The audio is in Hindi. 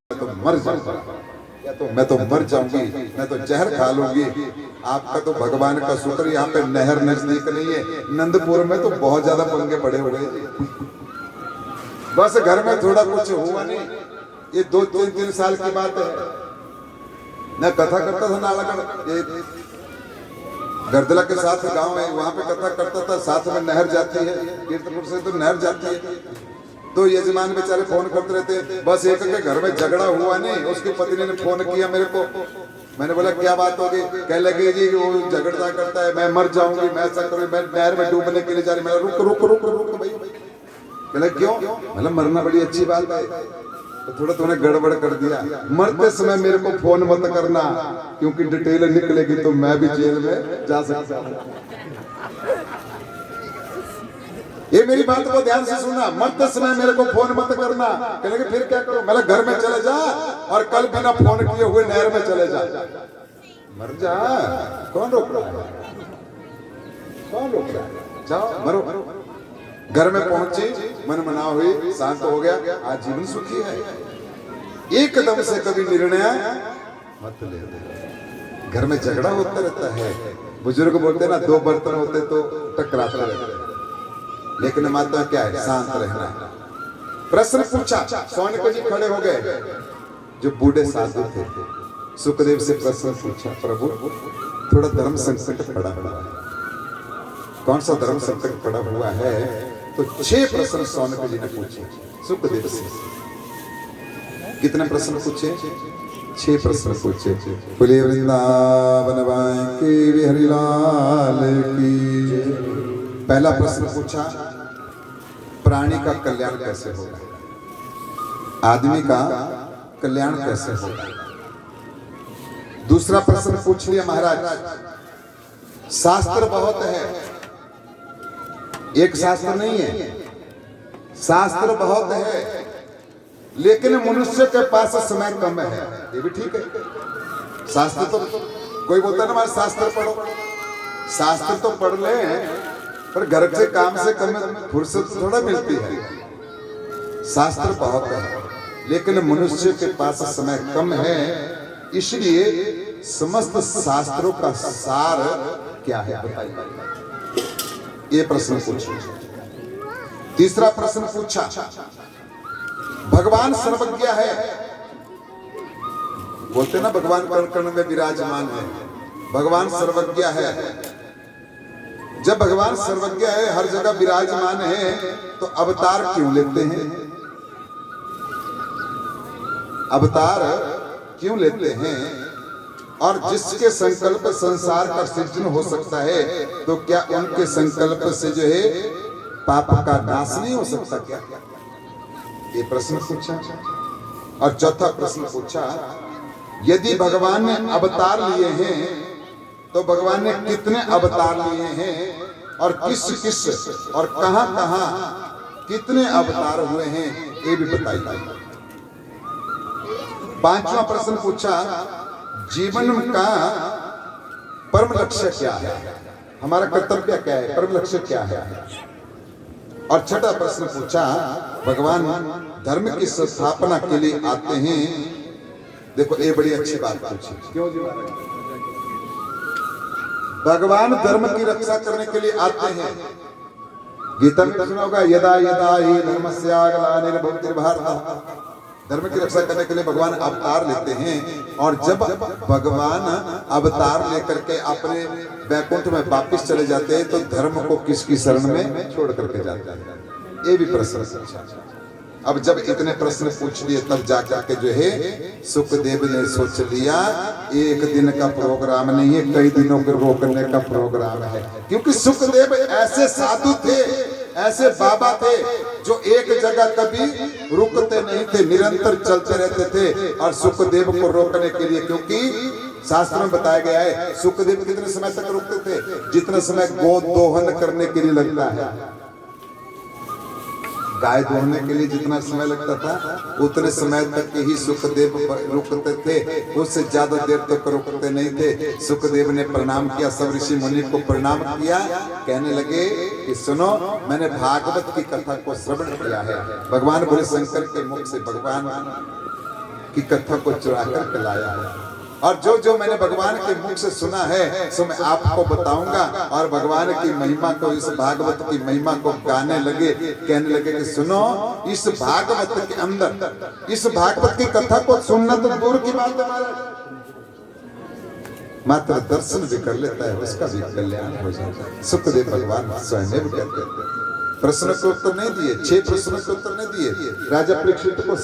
तो मर जाऊंगा, या तो मैं तो मर जाऊंगी, मैं तो जहर खा लूंगी। आपका तो भगवान का शुक्र यहाँ पे नहर नजदीक नहीं है। नंदपुर में तो बहुत ज्यादा पंगे पड़े हुए हैं। बस घर में थोड़ा कुछ हुआ नहीं, ये 2-3 साल की बात है। मैं कथा करता था नालागढ़, ये गर्दला के साथ गांव है, वहां पे कथा करता था। साथ में नहर जाती है, कीर्तपुर से तो नहर जाती है। तो यजमान बेचारे फोन करते रहते, बस एक के घर में झगड़ा हुआ नहीं, उसकी पत्नी ने फोन किया मेरे को। मैंने बोला क्या बात होगी? कह लगे जी वो झगड़ता करता है, मैं मर जाऊंगी, मैं ऐसा करूँ, मैं नहर में डूबने के लिए जा रही। मैं रुक रुक रुक रुक भाई। कहले क्यों? मतलब मरना बड़ी अच्छी बात है, तो थोड़ा तूने गड़बड़ कर दिया। मरते समय मेरे को फोन मत करना, क्योंकि डिटेल निकलेगी तो मैं भी जेल में जा सकता हूँ। ये मेरी बात को ध्यान से सुनना, मरते समय मेरे को फोन मत करना। कहने फिर क्या करो? मैं घर में चले जा और कल बिना फोन किए हुए नहर में चले जा। मर जा, कौन रोक रहा है? कौन रोक रहा है? जाओ मरो। घर में पहुंची, मन मना हुई, शांत हो गया, आज जीवन सुखी है। एकदम से कभी निर्णय मत ले दे। घर में झगड़ा होता रहता है। बुजुर्ग बोलते ना, 2 बर्तन होते तो टकराते रहते हैं, लेकिन माता क्या है? शांत रहना। प्रश्न पूछा, सौनक जी खड़े हो गए, जो बूढ़े साधु थे। सुखदेव से प्रश्न पूछा, प्रभु थोड़ा धर्म संकट पड़ा हुआ है। कौन सा धर्म संकट पड़ा हुआ है? तो 6 प्रश्न सौनक जी ने पूछे सुखदेव से। कितने प्रश्न पूछे? 6 प्रश्न पूछे। बोले वृंदावन के बिहारी लाल की। पहला प्रश्न पूछा, प्राणी का कल्याण कैसे होगा? आदमी का कल्याण कैसे होगा? दूसरा प्रश्न पूछ लिया महाराज, शास्त्र बहुत है, एक शास्त्र नहीं है, शास्त्र बहुत है, लेकिन मनुष्य के पास समय कम है। ये भी ठीक है। शास्त्र तो कोई बोलता है ना शास्त्र पढ़ो, शास्त्र तो पढ़ ले, पर घर से काम से कम फुर्सत थोड़ा मिलती है। शास्त्र बहुत है, लेकिन मनुष्य के पास समय कम है। इसलिए समस्त शास्त्रों का सार क्या है बताइए? ये प्रश्न पूछा। तीसरा प्रश्न पूछा, भगवान सर्वज्ञ है। बोलते ना भगवान कण कण में विराजमान है, भगवान सर्वज्ञ है। जब भगवान सर्वज्ञ है, हर जगह विराजमान है, तो अवतार क्यों लेते हैं? अवतार क्यों लेते हैं? और जिसके संकल्प संसार का सृजन हो सकता है, तो क्या उनके संकल्प से जो है पाप का नाश नहीं हो सकता क्या? ये प्रश्न पूछा। और चौथा प्रश्न पूछा, यदि भगवान ने अवतार लिए हैं, तो भगवान ने कितने अवतार लिए हैं, और किस किस और कहां कहां कितने अवतार हुए हैं, ये भी बताइए। पांचवा प्रश्न पूछा, जीवन का परम लक्ष्य क्या है? हमारा कर्तव्य क्या है? परम लक्ष्य क्या है? और छठा प्रश्न पूछा, भगवान धर्म की स्थापना के लिए आते हैं। देखो ये बड़ी अच्छी बात पूछी, क्यों जी? भगवान धर्म की रक्षा करने के लिए आते हैं। गीता में सुना होगा, यदा यदा ही धर्मस्य ग्लानिर्भवति भारत। धर्म की रक्षा करने के लिए भगवान अवतार लेते हैं, और जब भगवान अवतार लेकर के अपने वैकुंठ में वापिस चले जाते हैं, तो धर्म को किसकी शरण में छोड़ करके जाते हैं? ये भी प्रश्न पूछा। अब जब इतने प्रश्न पूछ लिए, तब जाकर के जो है सुखदेव ने सोच लिया, एक दिन का प्रोग्राम नहीं है, कई दिनों के रोकने का प्रोग्राम है। क्योंकि सुखदेव ऐसे साधु थे, ऐसे बाबा थे, जो एक जगह कभी रुकते नहीं थे, निरंतर चलते रहते थे। और सुखदेव को रोकने के लिए, क्योंकि शास्त्र में बताया गया है, सुखदेव कितने समय तक रुकते थे? जितना समय गो दोहन करने के लिए लगता है, गाय दोहने के लिए जितना समय लगता था, उतने समय तक ही सुखदेव रुकते थे, उससे ज्यादा देर तक रुकते नहीं थे। सुखदेव ने प्रणाम किया, सब ऋषि मुनि को प्रणाम किया, कहने लगे कि सुनो, मैंने भागवत की कथा को श्रवण किया है। भगवान बोले शंकर के मुख से, भगवान की कथा को चुरा कर लाया है। और जो जो मैंने भगवान के मुख से सुना है सो मैं आपको बताऊंगा। और भगवान की महिमा को, इस भागवत की महिमा को गाने लगे, कहने लगे कि सुनो, इस भागवत के अंदर, इस भागवत की कथा को सुनना तो दूर की बात है, मात्र दर्शन भी कर लेता है उसका भी कल्याण हो जाता है। सुखदेव भगवान स्वयं कहते हैं। प्रश्न को उत्तर नहीं दिए, 6 प्रश्नों के उत्तर नहीं दिए। राजा परीक्षित को